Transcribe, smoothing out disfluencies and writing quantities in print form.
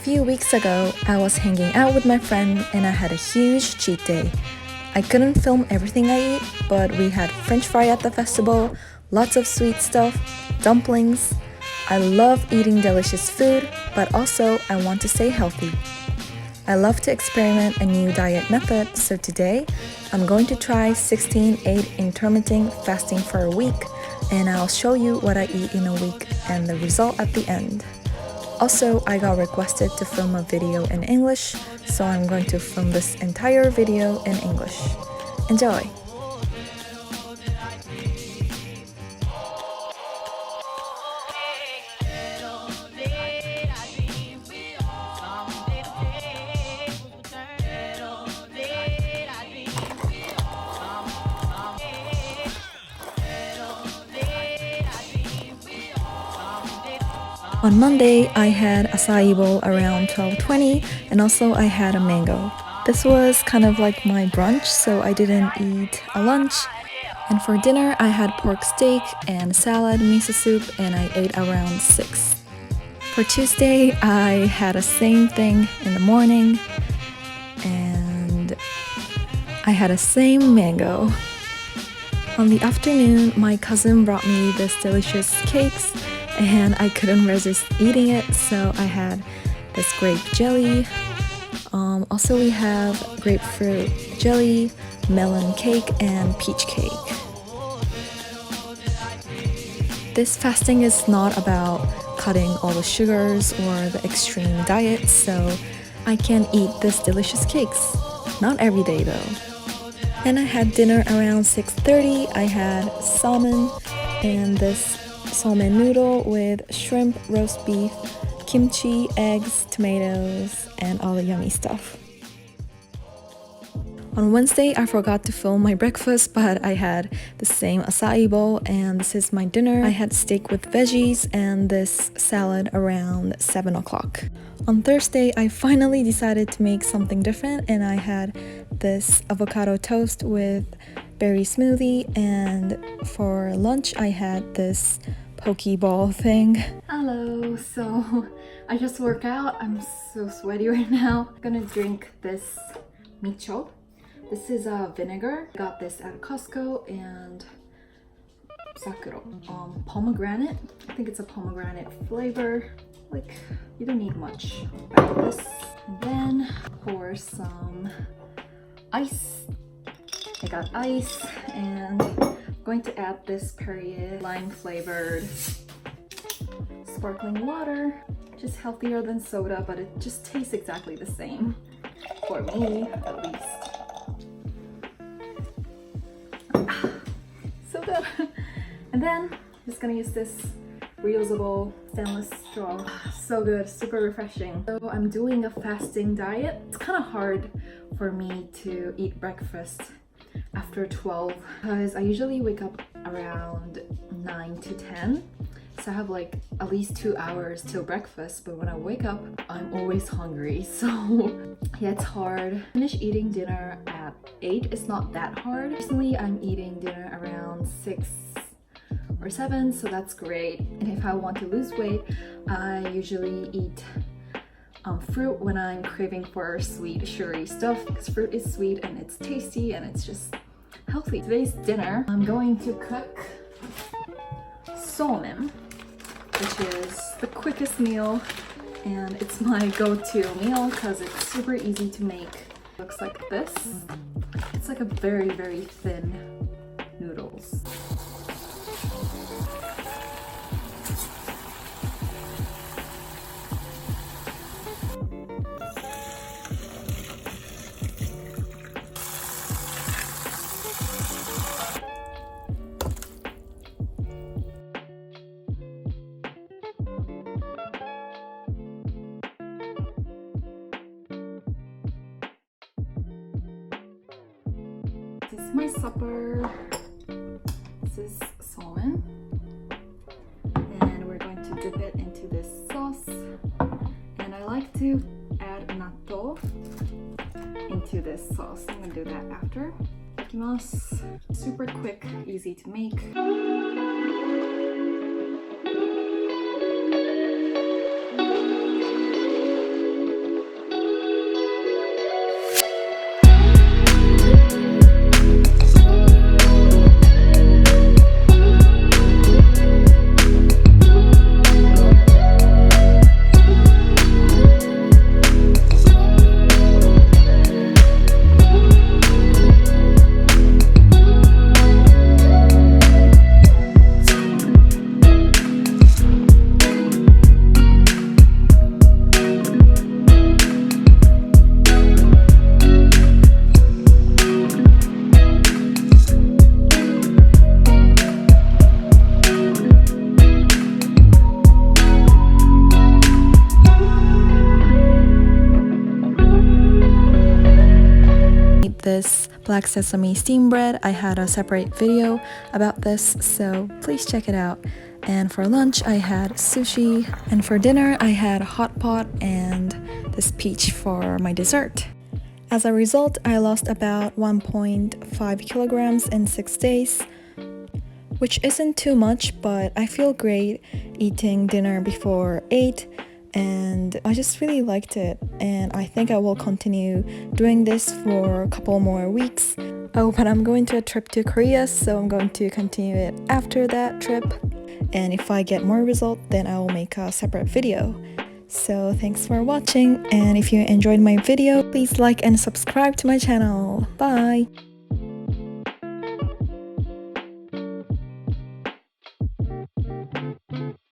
few weeks ago, I was hanging out with my friend and I had a huge cheat day. I couldn't film everything I eat, but we had French fry at the festival, lots of sweet stuff, dumplings. I love eating delicious food, but also I want to stay healthy. I love to experiment a new diet method, so today I'm going to try 16-8 intermittent fasting for a week, and I'll show you what I eat in a week and the result at the end. Also, I got requested to film a video in English, so I'm going to film this entire video in English. Enjoy! On Monday, I had acai bowl around 12:20, and also I had a mango. This was kind of like my brunch, so I didn't eat a lunch. And for dinner, I had pork steak and salad, miso soup, and I ate around 6. For Tuesday, I had the same thing in the morning, and I had the same mango. On the afternoon, my cousin brought me this delicious cakes, and I couldn't resist eating it, so I had this grape jelly. Also, we have grapefruit jelly, melon cake, and peach cake. This fasting is not about cutting all the sugars or the extreme diet, so I can eat this delicious cakes. Not every day though. And I had dinner around 6:30. I had salmon and this salmon noodle with shrimp, roast beef, kimchi, eggs, tomatoes, and all the yummy stuff. On Wednesday, I forgot to film my breakfast, but I had the same acai bowl, and this is my dinner. I had steak with veggies and this salad around 7 o'clock. On Thursday, I finally decided to make something different, and I had this avocado toast with berry smoothie, and for lunch, I had this poke ball thing. Hello, so I just worked out. I'm so sweaty right now. I'm gonna drink this micho. This is a vinegar. I got this at Costco, and sakuro, pomegranate. I think it's a pomegranate flavor. Like, you don't need much about this. And then pour some ice. I got ice, and I'm going to add this Perrier lime flavored sparkling water. Just healthier than soda, but it just tastes exactly the same. For me, at least. So good. And then I'm just gonna use this reusable stainless straw. So good, super refreshing. So I'm doing a fasting diet. It's kind of hard for me to eat breakfast after 12 because I usually wake up around 9 to 10. So I have like at least 2 hours till breakfast, but when I wake up, I'm always hungry. So yeah, it's hard. Finish eating dinner at 8. It's not that hard. Recently, I'm eating dinner around 6 or 7, so that's great. And if I want to lose weight, I usually eat fruit when I'm craving for sweet, sugary stuff, because fruit is sweet and it's tasty and it's just healthy. Today's dinner, I'm going to cook somen, which is the quickest meal, and it's my go-to meal because it's super easy to make. It looks like this. It's like a very, very thin noodles. This is my supper. This is salmon, and we're going to dip it into this sauce. And I like to add natto into this sauce. I'm gonna do that after. Ikimasu. Super quick, easy to make. black sesame steamed bread. I had a separate video about this, so please check it out. And for lunch, I had sushi. And for dinner, I had a hot pot and this peach for my dessert. As a result, I lost about 1.5 kilograms in 6 days, which isn't too much, but I feel great eating dinner before 8, and I just really liked it, and I think I will continue doing this for a couple more weeks. Oh, but I'm going to a trip to Korea, so I'm going to continue it after that trip, and if I get more result, then I will make a separate video. So thanks for watching, and if you enjoyed my video, please like and subscribe to my channel. Bye!